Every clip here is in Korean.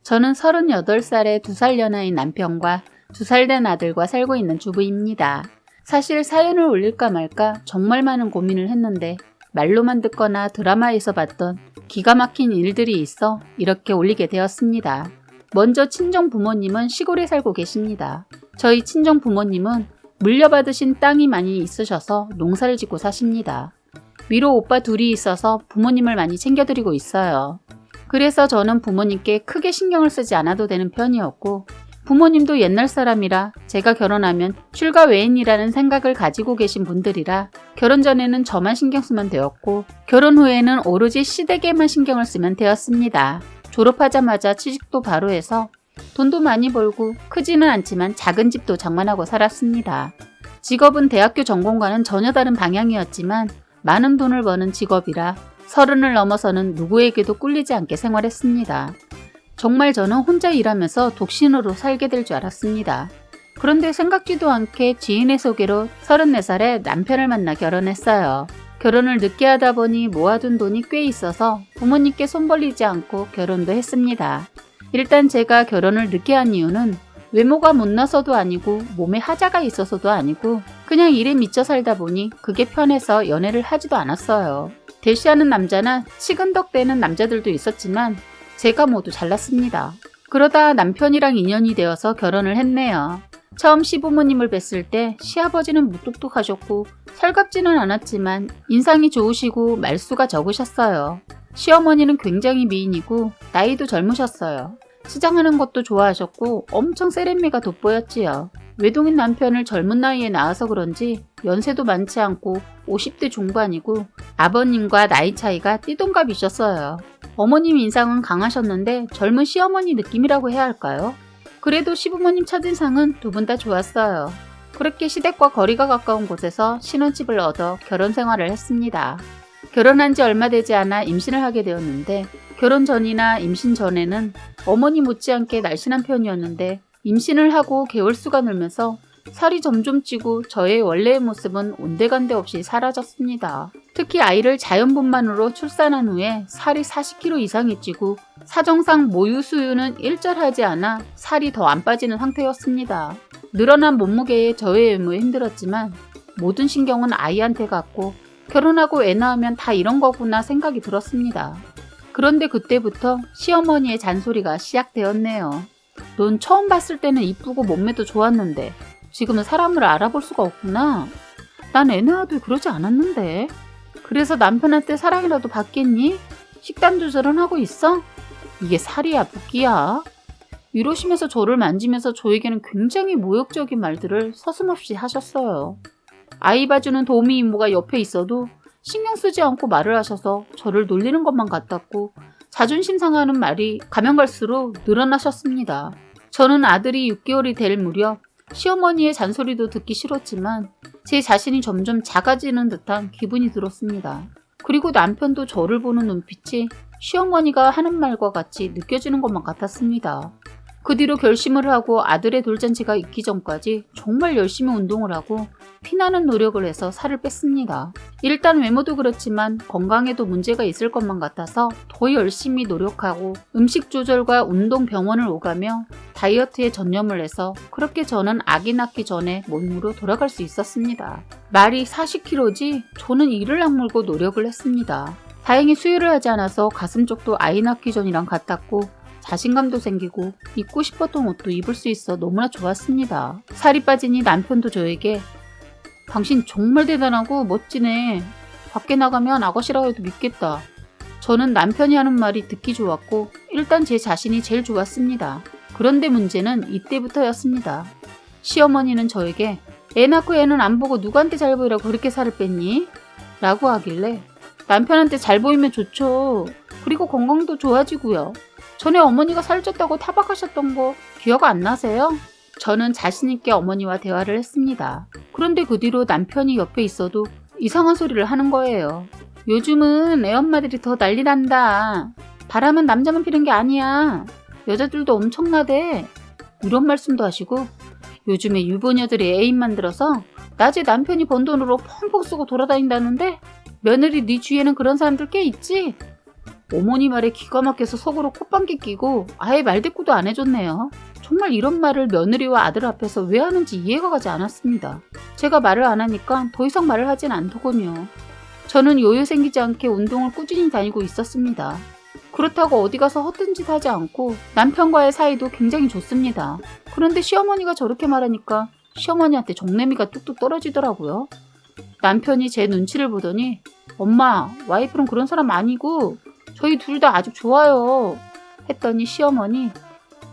저는 38살에 2살 연하인 남편과 2살 된 아들과 살고 있는 주부입니다. 사실 사연을 올릴까 말까 정말 많은 고민을 했는데 말로만 듣거나 드라마에서 봤던 기가 막힌 일들이 있어 이렇게 올리게 되었습니다. 먼저 친정 부모님은 시골에 살고 계십니다. 저희 친정 부모님은 물려받으신 땅이 많이 있으셔서 농사를 짓고 사십니다. 위로 오빠 둘이 있어서 부모님을 많이 챙겨드리고 있어요. 그래서 저는 부모님께 크게 신경을 쓰지 않아도 되는 편이었고 부모님도 옛날 사람이라 제가 결혼하면 출가 외인이라는 생각을 가지고 계신 분들이라 결혼 전에는 저만 신경 쓰면 되었고 결혼 후에는 오로지 시댁에만 신경을 쓰면 되었습니다. 졸업하자마자 취직도 바로 해서 돈도 많이 벌고 크지는 않지만 작은 집도 장만하고 살았습니다. 직업은 대학교 전공과는 전혀 다른 방향이었지만 많은 돈을 버는 직업이라 30을 넘어서는 누구에게도 꿀리지 않게 생활했습니다. 정말 저는 혼자 일하면서 독신으로 살게 될 줄 알았습니다. 그런데 생각지도 않게 지인의 소개로 34살에 남편을 만나 결혼했어요. 결혼을 늦게 하다 보니 모아둔 돈이 꽤 있어서 부모님께 손 벌리지 않고 결혼도 했습니다. 일단 제가 결혼을 늦게 한 이유는 외모가 못나서도 아니고 몸에 하자가 있어서도 아니고 그냥 일에 미쳐 살다 보니 그게 편해서 연애를 하지도 않았어요. 대시하는 남자나 치근덕대는 남자들도 있었지만 제가 모두 잘났습니다. 그러다 남편이랑 인연이 되어서 결혼을 했네요. 처음 시부모님을 뵀을 때 시아버지는 무뚝뚝하셨고 살갑지는 않았지만 인상이 좋으시고 말수가 적으셨어요. 시어머니는 굉장히 미인이고 나이도 젊으셨어요. 시장하는 것도 좋아하셨고 엄청 세련미가 돋보였지요. 외동인 남편을 젊은 나이에 낳아서 그런지 연세도 많지 않고 50대 중반이고 아버님과 나이 차이가 띠동갑이셨어요. 어머님 인상은 강하셨는데 젊은 시어머니 느낌이라고 해야 할까요? 그래도 시부모님 첫인상은 두 분 다 좋았어요. 그렇게 시댁과 거리가 가까운 곳에서 신혼집을 얻어 결혼 생활을 했습니다. 결혼한 지 얼마 되지 않아 임신을 하게 되었는데 결혼 전이나 임신 전에는 어머니 못지않게 날씬한 편이었는데 임신을 하고 개월수가 늘면서 살이 점점 찌고 저의 원래의 모습은 온데간데 없이 사라졌습니다. 특히 아이를 자연분만으로 출산한 후에 살이 40kg 이상이 찌고 사정상 모유 수유는 일절하지 않아 살이 더 안 빠지는 상태였습니다. 늘어난 몸무게에 저의 외모에 힘들었지만 모든 신경은 아이한테 갔고 결혼하고 애 낳으면 다 이런 거구나 생각이 들었습니다. 그런데 그때부터 시어머니의 잔소리가 시작되었네요. 넌 처음 봤을 때는 이쁘고 몸매도 좋았는데 지금은 사람을 알아볼 수가 없구나. 난 애 낳아도 그러지 않았는데. 그래서 남편한테 사랑이라도 받겠니? 식단 조절은 하고 있어? 이게 살이야 붓기야? 이러시면서 저를 만지면서 저에게는 굉장히 모욕적인 말들을 서슴없이 하셨어요. 아이 봐주는 도우미 이모가 옆에 있어도 신경 쓰지 않고 말을 하셔서 저를 놀리는 것만 같았고 자존심 상하는 말이 가면 갈수록 늘어나셨습니다. 저는 아들이 6개월이 될 무렵 시어머니의 잔소리도 듣기 싫었지만 제 자신이 점점 작아지는 듯한 기분이 들었습니다. 그리고 남편도 저를 보는 눈빛이 시어머니가 하는 말과 같이 느껴지는 것만 같았습니다. 그 뒤로 결심을 하고 아들의 돌잔치가 있기 전까지 정말 열심히 운동을 하고 피나는 노력을 해서 살을 뺐습니다. 일단 외모도 그렇지만 건강에도 문제가 있을 것만 같아서 더 열심히 노력하고 음식 조절과 운동 병원을 오가며 다이어트에 전념을 해서 그렇게 저는 아기 낳기 전에 몸으로 돌아갈 수 있었습니다. 말이 40kg지 저는 이를 악물고 노력을 했습니다. 다행히 수유를 하지 않아서 가슴 쪽도 아이 낳기 전이랑 같았고 자신감도 생기고 입고 싶었던 옷도 입을 수 있어 너무나 좋았습니다. 살이 빠지니 남편도 저에게 당신 정말 대단하고 멋지네. 밖에 나가면 아가씨라고 해도 믿겠다. 저는 남편이 하는 말이 듣기 좋았고 일단 제 자신이 제일 좋았습니다. 그런데 문제는 이때부터였습니다. 시어머니는 저에게 애 낳고 애는 안 보고 누구한테 잘 보이라고 그렇게 살을 뺐니? 라고 하길래 남편한테 잘 보이면 좋죠. 그리고 건강도 좋아지고요. 전에 어머니가 살쪘다고 타박하셨던 거 기억 안 나세요? 저는 자신있게 어머니와 대화를 했습니다. 그런데 그 뒤로 남편이 옆에 있어도 이상한 소리를 하는 거예요. 요즘은 애엄마들이 더 난리 난다. 바람은 남자만 피는 게 아니야. 여자들도 엄청나대. 이런 말씀도 하시고 요즘에 유부녀들이 애인 만들어서 낮에 남편이 번 돈으로 펑펑 쓰고 돌아다닌다는데 며느리 네 주위에는 그런 사람들 꽤 있지? 어머니 말에 기가 막혀서 속으로 콧방귀 끼고 아예 말대꾸도 안 해줬네요. 정말 이런 말을 며느리와 아들 앞에서 왜 하는지 이해가 가지 않았습니다. 제가 말을 안 하니까 더 이상 말을 하진 않더군요. 저는 요요 생기지 않게 운동을 꾸준히 다니고 있었습니다. 그렇다고 어디 가서 헛된 짓 하지 않고 남편과의 사이도 굉장히 좋습니다. 그런데 시어머니가 저렇게 말하니까 시어머니한테 정내미가 뚝뚝 떨어지더라고요. 남편이 제 눈치를 보더니 엄마, 와이프는 그런 사람 아니고 저희 둘 다 아주 좋아요 했더니 시어머니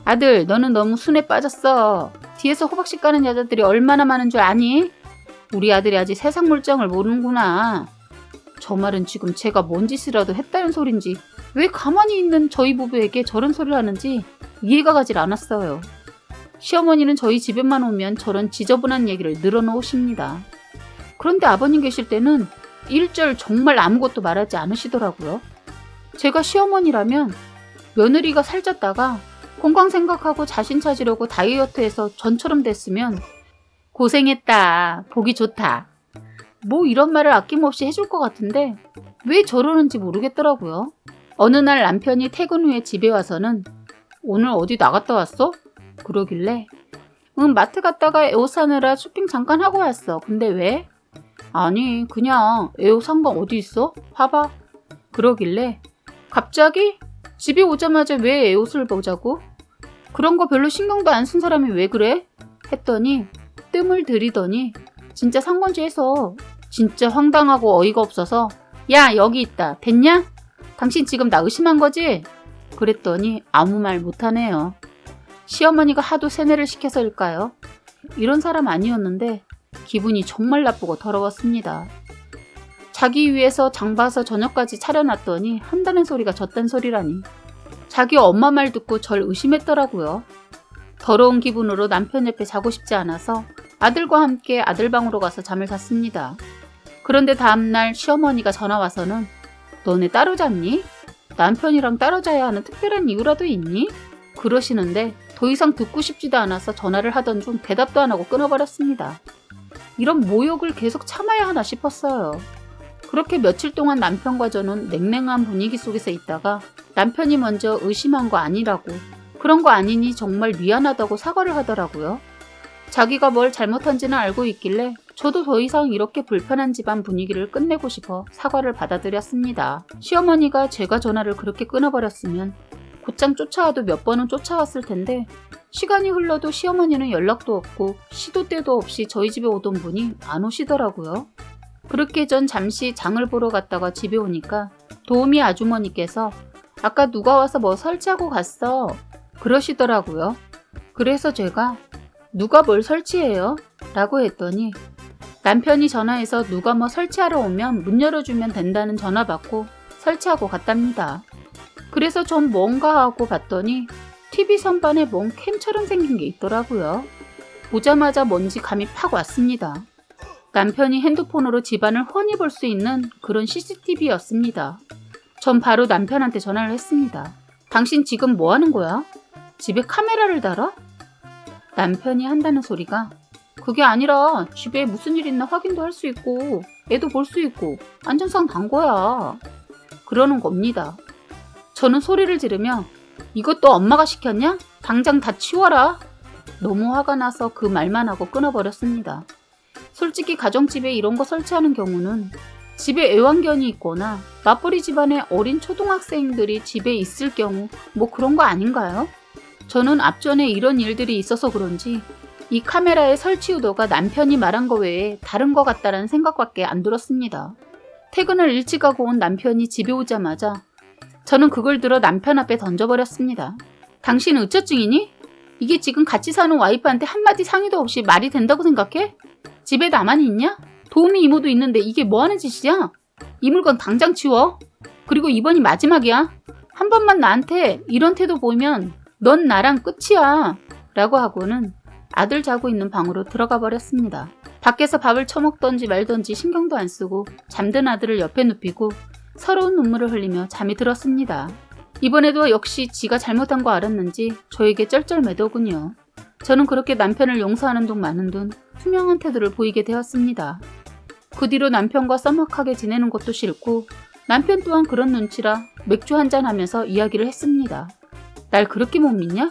아들, 너는 너무 순에 빠졌어. 뒤에서 호박씨 까는 여자들이 얼마나 많은 줄 아니? 우리 아들이 아직 세상 물정을 모르는구나. 저 말은 지금 제가 뭔 짓이라도 했다는 소린지 왜 가만히 있는 저희 부부에게 저런 소리를 하는지 이해가 가질 않았어요. 시어머니는 저희 집에만 오면 저런 지저분한 얘기를 늘어놓으십니다. 그런데 아버님 계실 때는 일절 정말 아무것도 말하지 않으시더라고요. 제가 시어머니라면 며느리가 살쪘다가 건강 생각하고 자신 찾으려고 다이어트해서 전처럼 됐으면 고생했다, 보기 좋다. 뭐 이런 말을 아낌없이 해줄 것 같은데 왜 저러는지 모르겠더라고요. 어느 날 남편이 퇴근 후에 집에 와서는 오늘 어디 나갔다 왔어? 그러길래 마트 갔다가 애 옷 사느라 쇼핑 잠깐 하고 왔어. 근데 왜? 아니 그냥 애 옷 산 거 어디 있어? 봐봐. 그러길래 갑자기? 집에 오자마자 왜 애 옷을 보자고? 그런 거 별로 신경도 안 쓴 사람이 왜 그래? 했더니 뜸을 들이더니 진짜 산 건지 해서 진짜 황당하고 어이가 없어서 야 여기 있다. 됐냐? 당신 지금 나 의심한 거지? 그랬더니 아무 말 못하네요. 시어머니가 하도 세뇌를 시켜서일까요? 이런 사람 아니었는데 기분이 정말 나쁘고 더러웠습니다. 자기 위해서 장 봐서 저녁까지 차려놨더니 한다는 소리가 저딴 소리라니. 자기 엄마 말 듣고 절 의심했더라고요. 더러운 기분으로 남편 옆에 자고 싶지 않아서 아들과 함께 아들 방으로 가서 잠을 잤습니다. 그런데 다음날 시어머니가 전화 와서는 너네 따로 잤니? 남편이랑 따로 자야 하는 특별한 이유라도 있니? 그러시는데 더 이상 듣고 싶지도 않아서 전화를 하던 중 대답도 안 하고 끊어버렸습니다. 이런 모욕을 계속 참아야 하나 싶었어요. 그렇게 며칠 동안 남편과 저는 냉랭한 분위기 속에서 있다가 남편이 먼저 의심한 거 아니라고 그런 거 아니니 정말 미안하다고 사과를 하더라고요. 자기가 뭘 잘못한지는 알고 있길래 저도 더 이상 이렇게 불편한 집안 분위기를 끝내고 싶어 사과를 받아들였습니다. 시어머니가 제가 전화를 그렇게 끊어버렸으면 곧장 쫓아와도 몇 번은 쫓아왔을 텐데 시간이 흘러도 시어머니는 연락도 없고 시도 때도 없이 저희 집에 오던 분이 안 오시더라고요. 그렇게 전 잠시 장을 보러 갔다가 집에 오니까 도우미 아주머니께서 아까 누가 와서 뭐 설치하고 갔어 그러시더라고요. 그래서 제가 누가 뭘 설치해요? 라고 했더니 남편이 전화해서 누가 뭐 설치하러 오면 문 열어주면 된다는 전화 받고 설치하고 갔답니다. 그래서 전 뭔가 하고 봤더니 TV 선반에 뭔 캠처럼 생긴 게 있더라고요. 보자마자 뭔지 감이 팍 왔습니다. 남편이 핸드폰으로 집안을 훤히 볼 수 있는 그런 CCTV였습니다. 전 바로 남편한테 전화를 했습니다. 당신 지금 뭐 하는 거야? 집에 카메라를 달아? 남편이 한다는 소리가 그게 아니라 집에 무슨 일 있나 확인도 할 수 있고 애도 볼 수 있고 안전상 단 거야. 그러는 겁니다. 저는 소리를 지르며 이것도 엄마가 시켰냐? 당장 다 치워라. 너무 화가 나서 그 말만 하고 끊어버렸습니다. 솔직히 가정집에 이런 거 설치하는 경우는 집에 애완견이 있거나 맞벌이 집안의 어린 초등학생들이 집에 있을 경우 뭐 그런 거 아닌가요? 저는 앞전에 이런 일들이 있어서 그런지 이 카메라의 설치 의도가 남편이 말한 거 외에 다른 거 같다라는 생각밖에 안 들었습니다. 퇴근을 일찍 하고 온 남편이 집에 오자마자 저는 그걸 들어 남편 앞에 던져버렸습니다. 당신은 의처증이니? 이게 지금 같이 사는 와이프한테 한마디 상의도 없이 말이 된다고 생각해? 집에 나만 있냐? 도우미 이모도 있는데 이게 뭐하는 짓이야? 이 물건 당장 치워. 그리고 이번이 마지막이야. 한 번만 나한테 이런 태도 보이면 넌 나랑 끝이야. 라고 하고는 아들 자고 있는 방으로 들어가 버렸습니다. 밖에서 밥을 처먹던지 말던지 신경도 안 쓰고 잠든 아들을 옆에 눕히고 서러운 눈물을 흘리며 잠이 들었습니다. 이번에도 역시 지가 잘못한 거 알았는지 저에게 쩔쩔매더군요. 저는 그렇게 남편을 용서하는 둥 마는 둥 투명한 태도를 보이게 되었습니다. 그 뒤로 남편과 썸먹하게 지내는 것도 싫고 남편 또한 그런 눈치라 맥주 한잔 하면서 이야기를 했습니다. 날 그렇게 못 믿냐?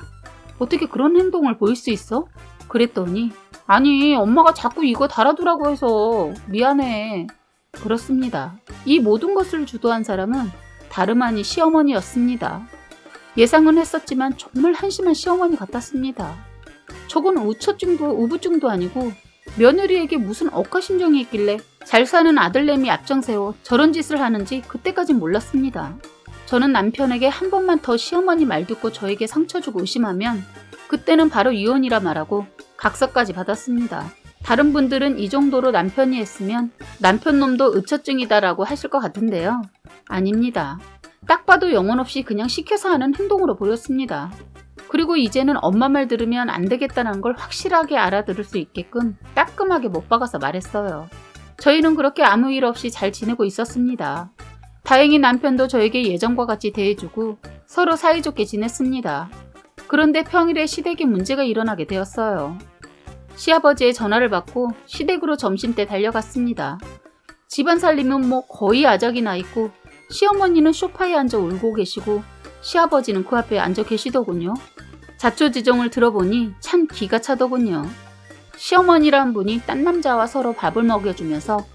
어떻게 그런 행동을 보일 수 있어? 그랬더니 아니 엄마가 자꾸 이거 달아두라고 해서 미안해. 그렇습니다. 이 모든 것을 주도한 사람은 다름 아닌 시어머니였습니다. 예상은 했었지만 정말 한심한 시어머니 같았습니다. 저건 우부증도 아니고 며느리에게 무슨 억하심정이 있길래 잘 사는 아들내미 앞장세워 저런 짓을 하는지 그때까진 몰랐습니다. 저는 남편에게 한 번만 더 시어머니 말 듣고 저에게 상처 주고 의심하면 그때는 바로 이혼이라 말하고 각서까지 받았습니다. 다른 분들은 이 정도로 남편이 했으면 남편 놈도 의처증이다라고 하실 것 같은데요. 아닙니다. 딱 봐도 영혼 없이 그냥 시켜서 하는 행동으로 보였습니다. 그리고 이제는 엄마 말 들으면 안 되겠다는 걸 확실하게 알아들을 수 있게끔 따끔하게 못 박아서 말했어요. 저희는 그렇게 아무 일 없이 잘 지내고 있었습니다. 다행히 남편도 저에게 예전과 같이 대해주고 서로 사이좋게 지냈습니다. 그런데 평일에 시댁에 문제가 일어나게 되었어요. 시아버지의 전화를 받고 시댁으로 점심때 달려갔습니다. 집안 살림은 거의 아작이 나 있고 시어머니는 소파에 앉아 울고 계시고 시아버지는 그 앞에 앉아 계시더군요. 자초지종을 들어보니 참 기가 차더군요. 시어머니란 분이 딴 남자와 서로 밥을 먹여주면서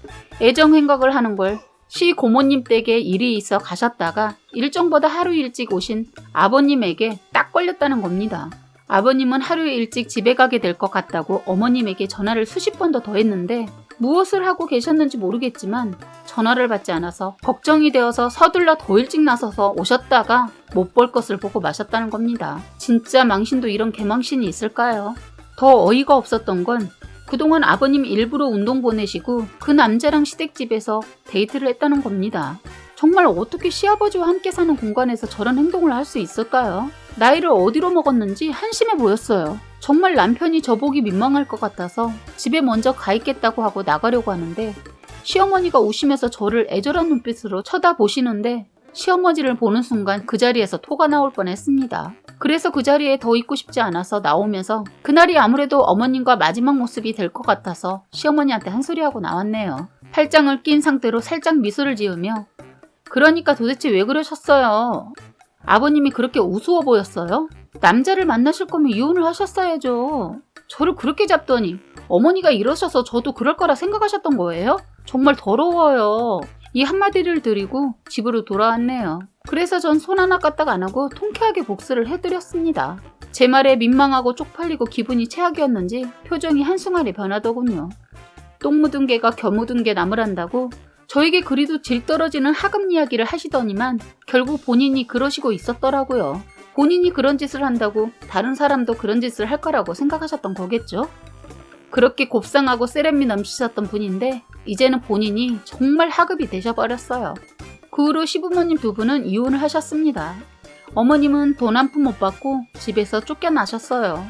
애정행각을 하는 걸 시고모님 댁에 일이 있어 가셨다가 일정보다 하루 일찍 오신 아버님에게 딱 걸렸다는 겁니다. 아버님은 하루 일찍 집에 가게 될 것 같다고 어머님에게 전화를 수십 번도 더 했는데 무엇을 하고 계셨는지 모르겠지만 전화를 받지 않아서 걱정이 되어서 서둘러 더 일찍 나서서 오셨다가 못 볼 것을 보고 마셨다는 겁니다. 진짜 망신도 이런 개망신이 있을까요? 더 어이가 없었던 건 그동안 아버님 일부러 운동 보내시고 그 남자랑 시댁집에서 데이트를 했다는 겁니다. 정말 어떻게 시아버지와 함께 사는 공간에서 저런 행동을 할 수 있을까요? 나이를 어디로 먹었는지 한심해 보였어요. 정말 남편이 저보기 민망할 것 같아서 집에 먼저 가 있겠다고 하고 나가려고 하는데 시어머니가 우시면서 저를 애절한 눈빛으로 쳐다보시는데 시어머니를 보는 순간 그 자리에서 토가 나올 뻔했습니다. 그래서 그 자리에 더 있고 싶지 않아서 나오면서 그날이 아무래도 어머님과 마지막 모습이 될 것 같아서 시어머니한테 한 소리하고 나왔네요. 팔짱을 낀 상태로 살짝 미소를 지으며 그러니까 도대체 왜 그러셨어요? 아버님이 그렇게 우스워 보였어요? 남자를 만나실 거면 이혼을 하셨어야죠. 저를 그렇게 잡더니 어머니가 이러셔서 저도 그럴 거라 생각하셨던 거예요? 정말 더러워요. 이 한마디를 드리고 집으로 돌아왔네요. 그래서 전 손 하나 까딱 안 하고 통쾌하게 복수를 해드렸습니다. 제 말에 민망하고 쪽팔리고 기분이 최악이었는지 표정이 한순간에 변하더군요. 똥 묻은 개가 겨 묻은 개 나무란다고 저에게 그리도 질 떨어지는 하급 이야기를 하시더니만 결국 본인이 그러시고 있었더라고요. 본인이 그런 짓을 한다고 다른 사람도 그런 짓을 할 거라고 생각하셨던 거겠죠? 그렇게 곱상하고 세련미 넘치셨던 분인데 이제는 본인이 정말 하급이 되셔버렸어요. 그 후로 시부모님 두 분은 이혼을 하셨습니다. 어머님은 돈 한 푼 못 받고 집에서 쫓겨나셨어요.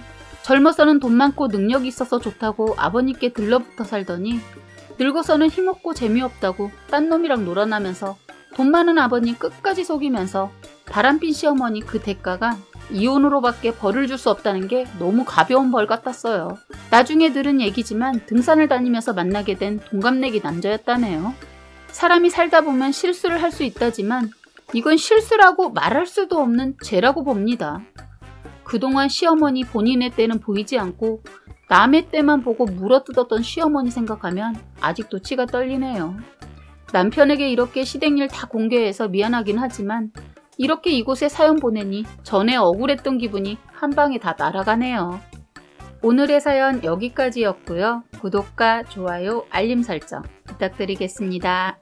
젊어서는 돈 많고 능력이 있어서 좋다고 아버님께 들러붙어 살더니 늙어서는 힘없고 재미없다고 딴 놈이랑 놀아나면서 돈 많은 아버님 끝까지 속이면서 바람핀 시어머니 그 대가가 이혼으로밖에 벌을 줄 수 없다는 게 너무 가벼운 벌 같았어요. 나중에 들은 얘기지만 등산을 다니면서 만나게 된 동갑내기 남자였다네요. 사람이 살다 보면 실수를 할 수 있다지만 이건 실수라고 말할 수도 없는 죄라고 봅니다. 그동안 시어머니 본인의 때는 보이지 않고 남의 때만 보고 물어뜯었던 시어머니 생각하면 아직도 치가 떨리네요. 남편에게 이렇게 시댁일 다 공개해서 미안하긴 하지만 이렇게 이곳에 사연 보내니 전에 억울했던 기분이 한 방에 다 날아가네요. 오늘의 사연 여기까지였고요. 구독과 좋아요, 알림 설정 부탁드리겠습니다.